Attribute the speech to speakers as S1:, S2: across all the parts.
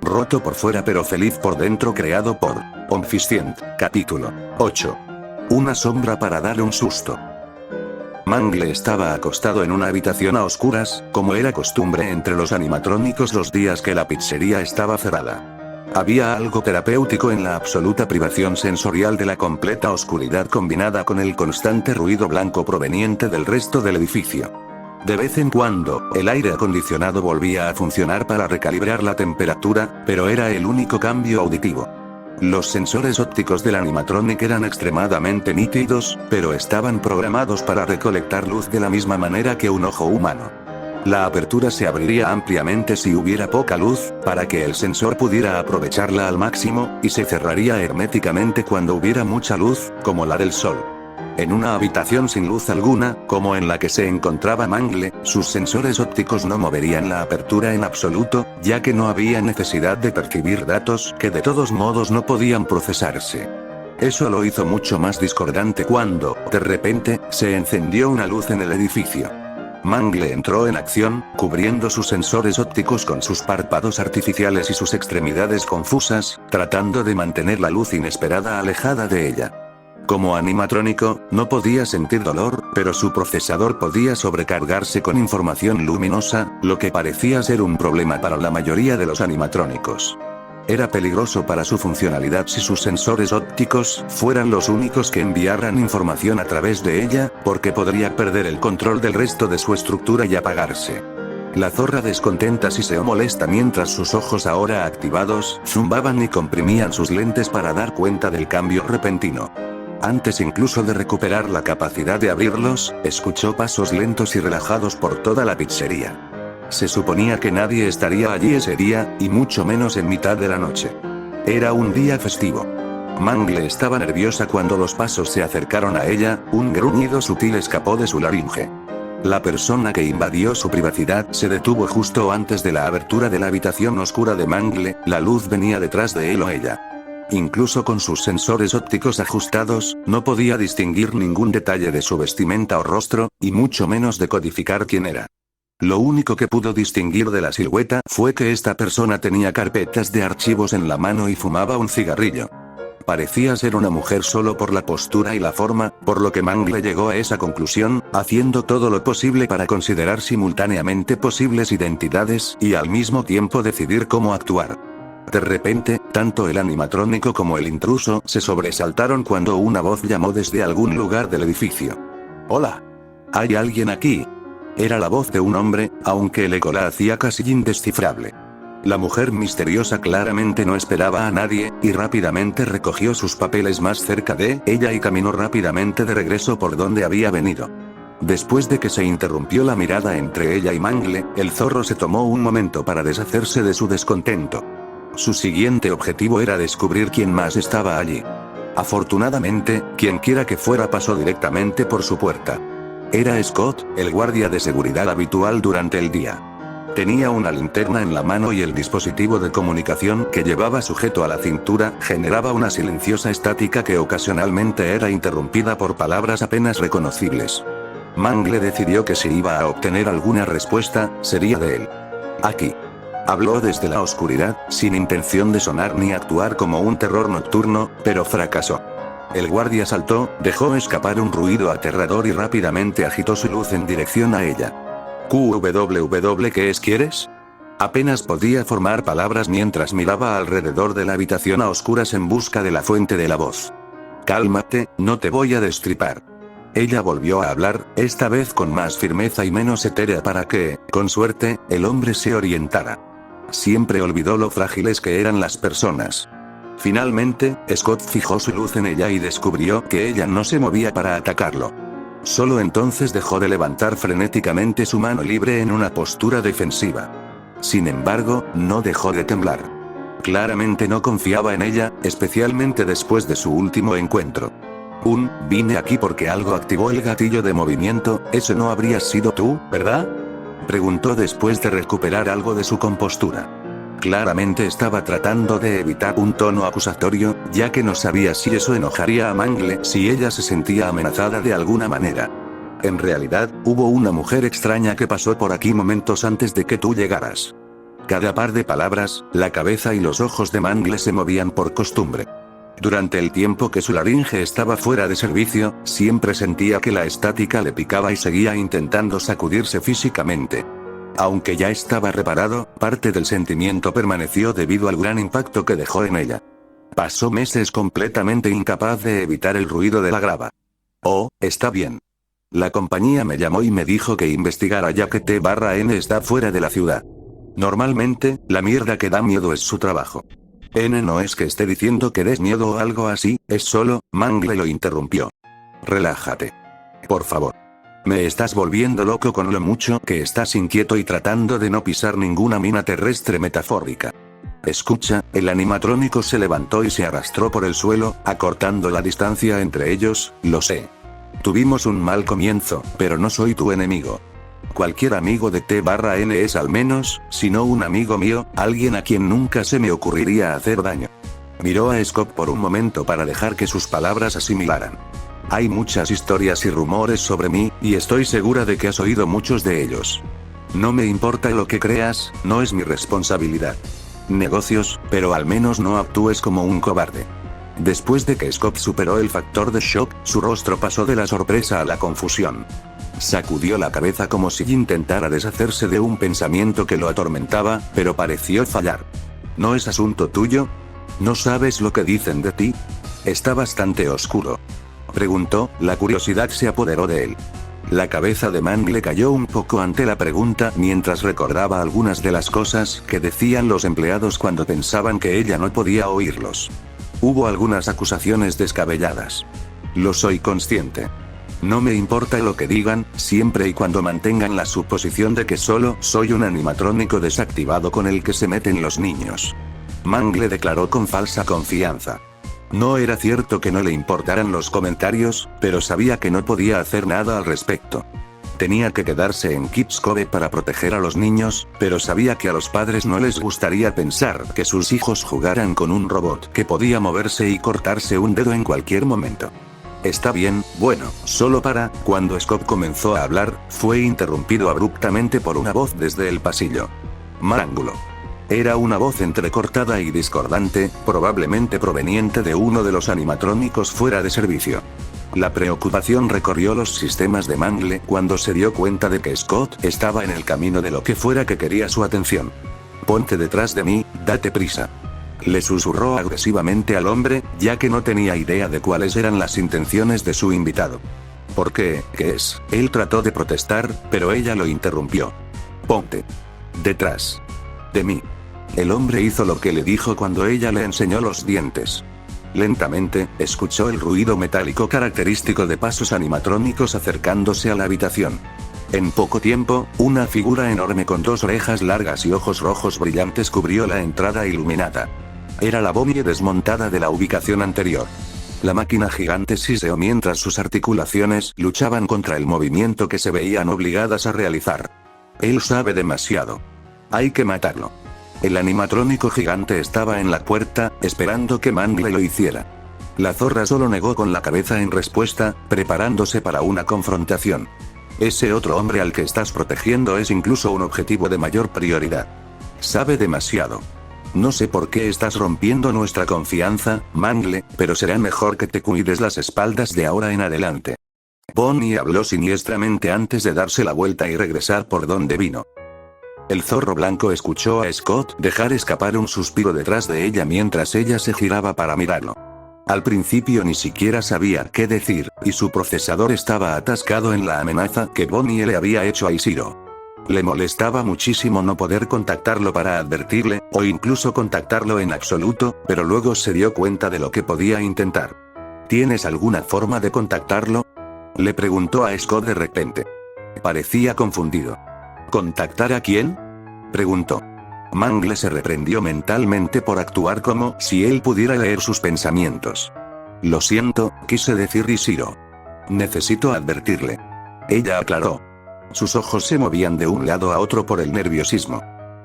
S1: Roto por fuera pero feliz por dentro, creado por Omniscient. Capítulo 8. Una sombra para dar un susto. Mangle estaba acostado en una habitación a oscuras, como era costumbre entre los animatrónicos los días que la pizzería estaba cerrada. Había algo terapéutico en la absoluta privación sensorial de la completa oscuridad combinada con el constante ruido blanco proveniente del resto del edificio. De vez en cuando, el aire acondicionado volvía a funcionar para recalibrar la temperatura, pero era el único cambio auditivo. Los sensores ópticos del animatronic eran extremadamente nítidos, pero estaban programados para recolectar luz de la misma manera que un ojo humano. La apertura se abriría ampliamente si hubiera poca luz, para que el sensor pudiera aprovecharla al máximo, y se cerraría herméticamente cuando hubiera mucha luz, como la del sol. En una habitación sin luz alguna, como en la que se encontraba Mangle, sus sensores ópticos no moverían la apertura en absoluto, ya que no había necesidad de percibir datos que de todos modos no podían procesarse. Eso lo hizo mucho más discordante cuando, de repente, se encendió una luz en el edificio. Mangle entró en acción, cubriendo sus sensores ópticos con sus párpados artificiales y sus extremidades confusas, tratando de mantener la luz inesperada alejada de ella. Como animatrónico, no podía sentir dolor, pero su procesador podía sobrecargarse con información luminosa, lo que parecía ser un problema para la mayoría de los animatrónicos. Era peligroso para su funcionalidad si sus sensores ópticos fueran los únicos que enviaran información a través de ella, porque podría perder el control del resto de su estructura y apagarse. La zorra descontenta si se molesta mientras sus ojos ahora activados, zumbaban y comprimían sus lentes para dar cuenta del cambio repentino. Antes incluso de recuperar la capacidad de abrirlos, escuchó pasos lentos y relajados por toda la pizzería. Se suponía que nadie estaría allí ese día, y mucho menos en mitad de la noche. Era un día festivo. Mangle estaba nerviosa cuando los pasos se acercaron a ella, un gruñido sutil escapó de su laringe. La persona que invadió su privacidad se detuvo justo antes de la abertura de la habitación oscura de Mangle, la luz venía detrás de él o ella. Incluso con sus sensores ópticos ajustados, no podía distinguir ningún detalle de su vestimenta o rostro, y mucho menos decodificar quién era. Lo único que pudo distinguir de la silueta fue que esta persona tenía carpetas de archivos en la mano y fumaba un cigarrillo. Parecía ser una mujer solo por la postura y la forma, por lo que Mangle llegó a esa conclusión, haciendo todo lo posible para considerar simultáneamente posibles identidades y al mismo tiempo decidir cómo actuar. De repente, tanto el animatrónico como el intruso se sobresaltaron cuando una voz llamó desde algún lugar del edificio. «Hola. ¿Hay alguien aquí?» Era la voz de un hombre, aunque el eco la hacía casi indescifrable. La mujer misteriosa claramente no esperaba a nadie, y rápidamente recogió sus papeles más cerca de ella y caminó rápidamente de regreso por donde había venido. Después de que se interrumpió la mirada entre ella y Mangle, el zorro se tomó un momento para deshacerse de su descontento. Su siguiente objetivo era descubrir quién más estaba allí. Afortunadamente, quienquiera que fuera pasó directamente por su puerta. Era Scott, el guardia de seguridad habitual durante el día. Tenía una linterna en la mano y el dispositivo de comunicación que llevaba sujeto a la cintura generaba una silenciosa estática que ocasionalmente era interrumpida por palabras apenas reconocibles. Mangle decidió que si iba a obtener alguna respuesta, sería de él. «Aquí». Habló desde la oscuridad, sin intención de sonar ni actuar como un terror nocturno, pero fracasó. El guardia saltó, dejó escapar un ruido aterrador y rápidamente agitó su luz en dirección a ella. «¿Qué es quieres?» Apenas podía formar palabras mientras miraba alrededor de la habitación a oscuras en busca de la fuente de la voz. «Cálmate, no te voy a destripar». Ella volvió a hablar, esta vez con más firmeza y menos etérea para que, con suerte, el hombre se orientara. Siempre olvidó lo frágiles que eran las personas. Finalmente, Scott fijó su luz en ella y descubrió que ella no se movía para atacarlo. Solo entonces dejó de levantar frenéticamente su mano libre en una postura defensiva. Sin embargo, no dejó de temblar. Claramente no confiaba en ella, especialmente después de su último encuentro. «Vine aquí porque algo activó el gatillo de movimiento, ¿eso no habrías sido tú, verdad?», preguntó después de recuperar algo de su compostura. Claramente estaba tratando de evitar un tono acusatorio, ya que no sabía si eso enojaría a Mangle si ella se sentía amenazada de alguna manera. En realidad, hubo una mujer extraña que pasó por aquí momentos antes de que tú llegaras. Cada par de palabras, la cabeza y los ojos de Mangle se movían por costumbre. Durante el tiempo que su laringe estaba fuera de servicio, siempre sentía que la estática le picaba y seguía intentando sacudirse físicamente. Aunque ya estaba reparado, parte del sentimiento permaneció debido al gran impacto que dejó en ella. Pasó meses completamente incapaz de evitar el ruido de la grava. Oh, está bien. La compañía me llamó y me dijo que investigara ya que T/N está fuera de la ciudad. Normalmente, la mierda que da miedo es su trabajo. N no es que esté diciendo que des miedo o algo así, es solo, Mangle lo interrumpió. Relájate. Por favor. Me estás volviendo loco con lo mucho que estás inquieto y tratando de no pisar ninguna mina terrestre metafórica. Escucha, el animatrónico se levantó y se arrastró por el suelo, acortando la distancia entre ellos, lo sé. Tuvimos un mal comienzo, pero no soy tu enemigo. Cualquier amigo de T/N es al menos, si no un amigo mío, alguien a quien nunca se me ocurriría hacer daño. Miró a Scott por un momento para dejar que sus palabras asimilaran. Hay muchas historias y rumores sobre mí, y estoy segura de que has oído muchos de ellos. No me importa lo que creas, no es mi responsabilidad. Negocios, pero al menos no actúes como un cobarde. Después de que Scott superó el factor de shock, su rostro pasó de la sorpresa a la confusión. Sacudió la cabeza como si intentara deshacerse de un pensamiento que lo atormentaba, pero pareció fallar. ¿No es asunto tuyo? ¿No sabes lo que dicen de ti? Está bastante oscuro. Preguntó, la curiosidad se apoderó de él. La cabeza de Mangle cayó un poco ante la pregunta mientras recordaba algunas de las cosas que decían los empleados cuando pensaban que ella no podía oírlos. Hubo algunas acusaciones descabelladas. Lo soy consciente. No me importa lo que digan, siempre y cuando mantengan la suposición de que solo soy un animatrónico desactivado con el que se meten los niños. Mangle declaró con falsa confianza. No era cierto que no le importaran los comentarios, pero sabía que no podía hacer nada al respecto. Tenía que quedarse en Kips Cove para proteger a los niños, pero sabía que a los padres no les gustaría pensar que sus hijos jugaran con un robot que podía moverse y cortarse un dedo en cualquier momento. Está bien, bueno, solo para, cuando Scott comenzó a hablar, fue interrumpido abruptamente por una voz desde el pasillo. Mal ángulo. Era una voz entrecortada y discordante, probablemente proveniente de uno de los animatrónicos fuera de servicio. La preocupación recorrió los sistemas de Mangle cuando se dio cuenta de que Scott estaba en el camino de lo que fuera que quería su atención. Ponte detrás de mí, date prisa. Le susurró agresivamente al hombre, ya que no tenía idea de cuáles eran las intenciones de su invitado. ¿Por qué? ¿Qué es? Él trató de protestar, pero ella lo interrumpió. Ponte detrás de mí. El hombre hizo lo que le dijo cuando ella le enseñó los dientes. Lentamente, escuchó el ruido metálico característico de pasos animatrónicos acercándose a la habitación. En poco tiempo, una figura enorme con dos orejas largas y ojos rojos brillantes cubrió la entrada iluminada. Era la momia desmontada de la ubicación anterior. La máquina gigante siseó mientras sus articulaciones luchaban contra el movimiento que se veían obligadas a realizar. Él sabe demasiado. Hay que matarlo. El animatrónico gigante estaba en la puerta, esperando que Mangle lo hiciera. La zorra solo negó con la cabeza en respuesta, preparándose para una confrontación. Ese otro hombre al que estás protegiendo es incluso un objetivo de mayor prioridad. Sabe demasiado. No sé por qué estás rompiendo nuestra confianza, Mangle, pero será mejor que te cuides las espaldas de ahora en adelante. Bonnie habló siniestramente antes de darse la vuelta y regresar por donde vino. El zorro blanco escuchó a Scott dejar escapar un suspiro detrás de ella mientras ella se giraba para mirarlo. Al principio ni siquiera sabía qué decir, y su procesador estaba atascado en la amenaza que Bonnie le había hecho a Isidro. Le molestaba muchísimo no poder contactarlo para advertirle, o incluso contactarlo en absoluto, pero luego se dio cuenta de lo que podía intentar. ¿Tienes alguna forma de contactarlo?, le preguntó a Scott de repente. Parecía confundido. ¿Contactar a quién?, preguntó. Mangle se reprendió mentalmente por actuar como si él pudiera leer sus pensamientos. Lo siento, quise decir Isidro. Necesito advertirle. Ella aclaró. Sus ojos se movían de un lado a otro por el nerviosismo.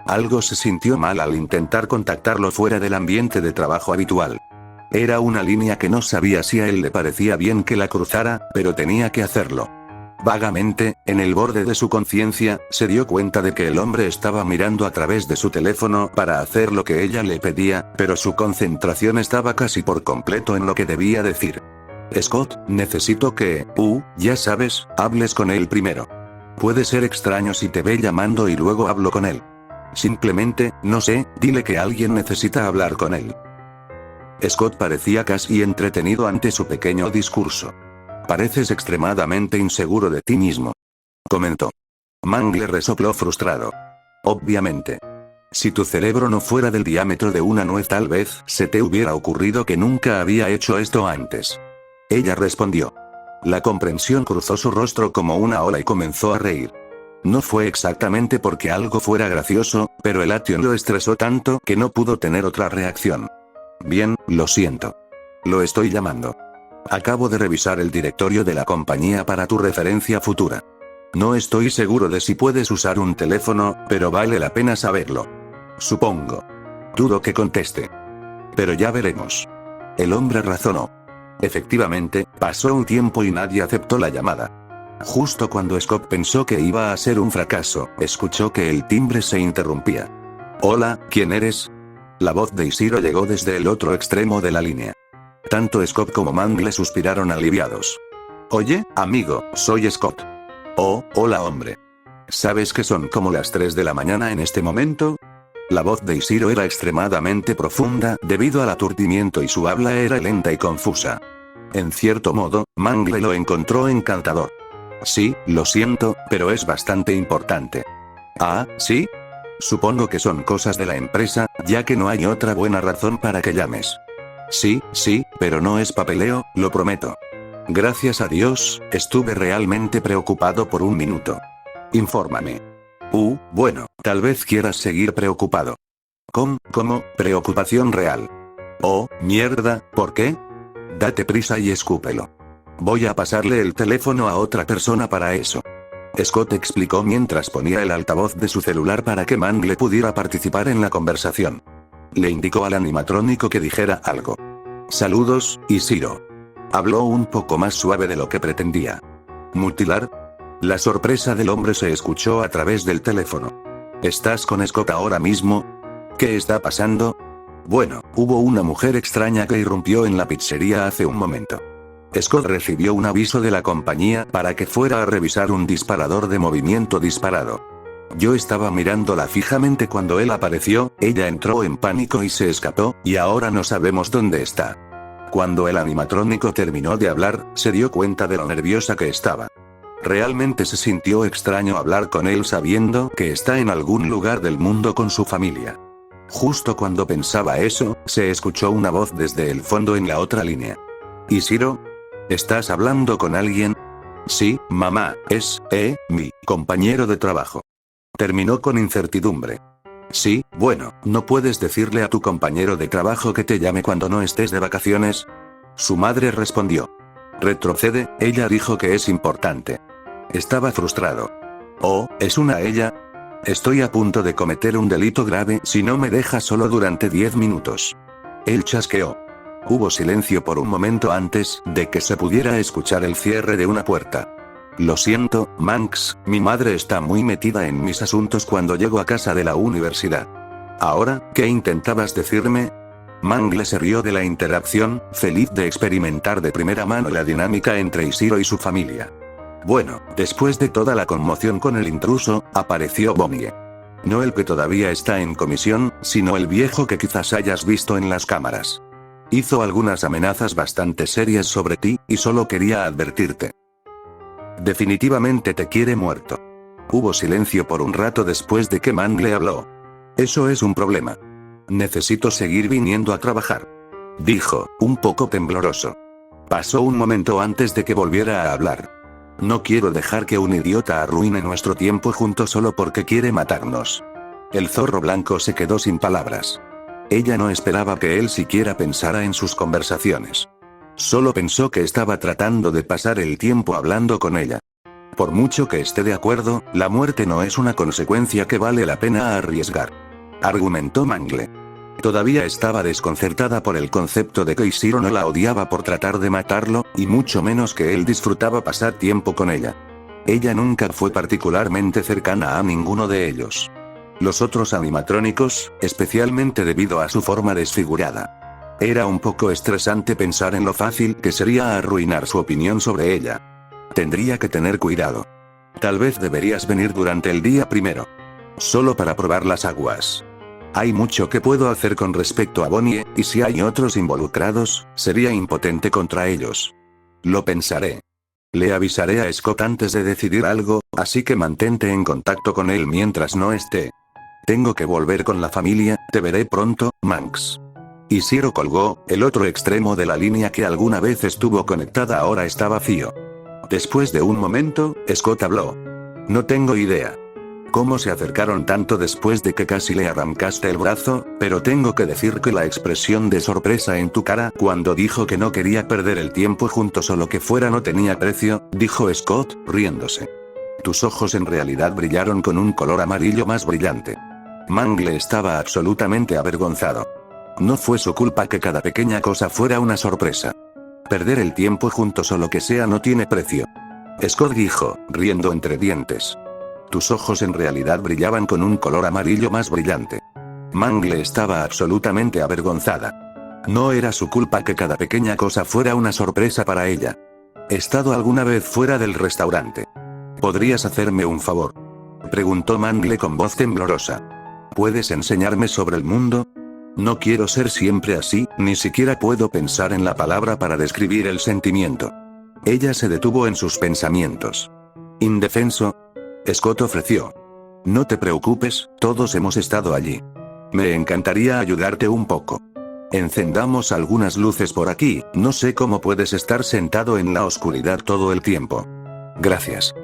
S1: Algo se sintió mal al intentar contactarlo fuera del ambiente de trabajo habitual. Era una línea que no sabía si a él le parecía bien que la cruzara, pero tenía que hacerlo. Vagamente, en el borde de su conciencia, se dio cuenta de que el hombre estaba mirando a través de su teléfono para hacer lo que ella le pedía, pero su concentración estaba casi por completo en lo que debía decir. Scott, necesito que, ya sabes, hables con él primero. Puede ser extraño si te ve llamando y luego hablo con él. Simplemente, no sé, dile que alguien necesita hablar con él. Scott parecía casi entretenido ante su pequeño discurso. Pareces extremadamente inseguro de ti mismo, comentó. Mangle resopló frustrado. Obviamente. Si tu cerebro no fuera del diámetro de una nuez, tal vez se te hubiera ocurrido que nunca había hecho esto antes. Ella respondió. La comprensión cruzó su rostro como una ola y comenzó a reír. No fue exactamente porque algo fuera gracioso, pero el acción lo estresó tanto que no pudo tener otra reacción. Bien, lo siento. Lo estoy llamando. Acabo de revisar el directorio de la compañía para tu referencia futura. No estoy seguro de si puedes usar un teléfono, pero vale la pena saberlo. Supongo. Dudo que conteste. Pero ya veremos. El hombre razonó. Efectivamente, pasó un tiempo y nadie aceptó la llamada. Justo cuando Scott pensó que iba a ser un fracaso, escuchó que el timbre se interrumpía. Hola, ¿quién eres? La voz de Isidro llegó desde el otro extremo de la línea. Tanto Scott como Mangle suspiraron aliviados. Oye, amigo, soy Scott. Oh, hola hombre. ¿Sabes que son como las 3 de la mañana en este momento? La voz de Isidro era extremadamente profunda debido al aturdimiento y su habla era lenta y confusa. En cierto modo, Mangle lo encontró encantador. Sí, lo siento, pero es bastante importante. Ah, ¿sí? Supongo que son cosas de la empresa, ya que no hay otra buena razón para que llames. Sí, pero no es papeleo, lo prometo. Gracias a Dios, estuve realmente preocupado por un minuto. Infórmame. Bueno, tal vez quieras seguir preocupado. ¿Cómo? Preocupación real. Oh, mierda, ¿por qué? Date prisa y escúpelo. Voy a pasarle el teléfono a otra persona para eso. Scott explicó mientras ponía el altavoz de su celular para que Mangle pudiera participar en la conversación. Le indicó al animatrónico que dijera algo. Saludos, Isidro. Habló un poco más suave de lo que pretendía. ¿Mutilar? La sorpresa del hombre se escuchó a través del teléfono. ¿Estás con Scott ahora mismo? ¿Qué está pasando? Bueno, hubo una mujer extraña que irrumpió en la pizzería hace un momento. Scott recibió un aviso de la compañía para que fuera a revisar un disparador de movimiento disparado. Yo estaba mirándola fijamente cuando él apareció, ella entró en pánico y se escapó, y ahora no sabemos dónde está. Cuando el animatrónico terminó de hablar, se dio cuenta de lo nerviosa que estaba. Realmente se sintió extraño hablar con él sabiendo que está en algún lugar del mundo con su familia. Justo cuando pensaba eso, se escuchó una voz desde el fondo en la otra línea. ¿Isidro? ¿Estás hablando con alguien? Sí, mamá, es, mi compañero de trabajo. Terminó con incertidumbre. Sí, bueno, ¿no puedes decirle a tu compañero de trabajo que te llame cuando no estés de vacaciones? Su madre respondió. Retrocede, ella dijo que es importante. Estaba frustrado. Oh, ¿es una ella? Estoy a punto de cometer un delito grave si no me deja solo durante 10 minutos. Él chasqueó. Hubo silencio por un momento antes de que se pudiera escuchar el cierre de una puerta. Lo siento, Manx, mi madre está muy metida en mis asuntos cuando llego a casa de la universidad. Ahora, ¿qué intentabas decirme? Mangle se rió de la interacción, feliz de experimentar de primera mano la dinámica entre Isidro y su familia. Bueno, después de toda la conmoción con el intruso, apareció Bonnie. No el que todavía está en comisión, sino el viejo que quizás hayas visto en las cámaras. Hizo algunas amenazas bastante serias sobre ti, y solo quería advertirte. Definitivamente te quiere muerto. Hubo silencio por un rato después de que Mangle habló. Eso es un problema. Necesito seguir viniendo a trabajar. Dijo, un poco tembloroso. Pasó un momento antes de que volviera a hablar. No quiero dejar que un idiota arruine nuestro tiempo juntos solo porque quiere matarnos. El zorro blanco se quedó sin palabras. Ella no esperaba que él siquiera pensara en sus conversaciones. Solo pensó que estaba tratando de pasar el tiempo hablando con ella. Por mucho que esté de acuerdo, la muerte no es una consecuencia que vale la pena arriesgar. Argumentó Mangle. Todavía estaba desconcertada por el concepto de que Isidro no la odiaba por tratar de matarlo, y mucho menos que él disfrutaba pasar tiempo con ella. Ella nunca fue particularmente cercana a ninguno de ellos. Los otros animatrónicos, especialmente debido a su forma desfigurada. Era un poco estresante pensar en lo fácil que sería arruinar su opinión sobre ella. Tendría que tener cuidado. Tal vez deberías venir durante el día primero. Solo para probar las aguas. Hay mucho que puedo hacer con respecto a Bonnie, y si hay otros involucrados, sería impotente contra ellos. Lo pensaré. Le avisaré a Scott antes de decidir algo, así que mantente en contacto con él mientras no esté. Tengo que volver con la familia, te veré pronto, Manx. Y Ciro colgó, el otro extremo de la línea que alguna vez estuvo conectada ahora está vacío. Después de un momento, Scott habló. No tengo idea. ¿Cómo se acercaron tanto después de que casi le arrancaste el brazo? Pero tengo que decir que la expresión de sorpresa en tu cara cuando dijo que no quería perder el tiempo juntos o lo que fuera no tenía precio, dijo Scott, riéndose. Tus ojos en realidad brillaron con un color amarillo más brillante. Mangle estaba absolutamente avergonzado. No fue su culpa que cada pequeña cosa fuera una sorpresa. Perder el tiempo juntos o lo que sea no tiene precio. Scott dijo, riendo entre dientes. Tus ojos en realidad brillaban con un color amarillo más brillante. Mangle estaba absolutamente avergonzada. No era su culpa que cada pequeña cosa fuera una sorpresa para ella. ¿He estado alguna vez fuera del restaurante? ¿Podrías hacerme un favor? Preguntó Mangle con voz temblorosa. ¿Puedes enseñarme sobre el mundo? No quiero ser siempre así, ni siquiera puedo pensar en la palabra para describir el sentimiento. Ella se detuvo en sus pensamientos. Indefenso. Scott ofreció. No te preocupes, todos hemos estado allí. Me encantaría ayudarte un poco. Encendamos algunas luces por aquí, no sé cómo puedes estar sentado en la oscuridad todo el tiempo. Gracias.